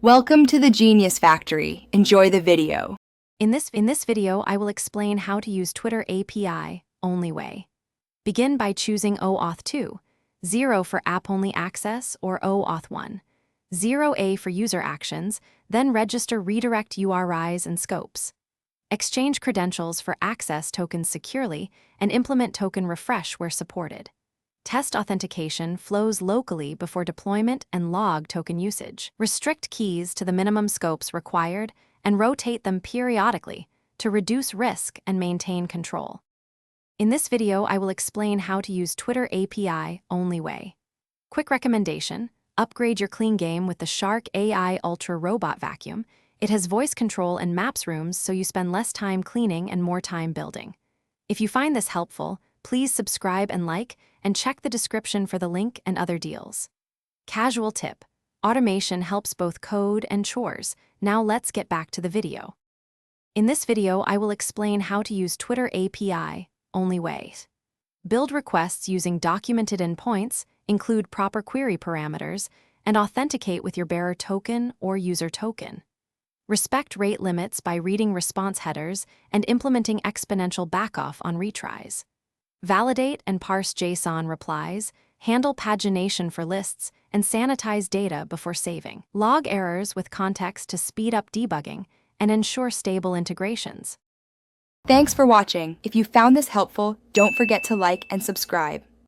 Welcome to the Genius Factory. Enjoy the video. In this video, I will explain how to use Twitter API only way. Begin by choosing OAuth 2, 0 for app-only access, or OAuth 1, 0A for user actions, then register redirect URIs and scopes. Exchange credentials for access tokens securely and implement token refresh where supported. Test authentication flows locally before deployment and log token usage. Restrict keys to the minimum scopes required and rotate them periodically to reduce risk and maintain control. In this video, I will explain how to use Twitter API only way. Quick recommendation: upgrade your clean game with the Shark AI Ultra Robot Vacuum. It has voice control and maps rooms, so you spend less time cleaning and more time building. If you find this helpful, please subscribe and like, and check the description for the link and other deals. Casual tip: automation helps both code and chores. Now let's get back to the video. In this video, I will explain how to use Twitter API only way. Build requests using documented endpoints, include proper query parameters, and authenticate with your bearer token or user token. Respect rate limits by reading response headers and implementing exponential backoff on retries. Validate and parse JSON replies, handle pagination for lists, and sanitize data before saving. Log errors with context to speed up debugging and ensure stable integrations. Thanks for watching. If you found this helpful, don't forget to like and subscribe.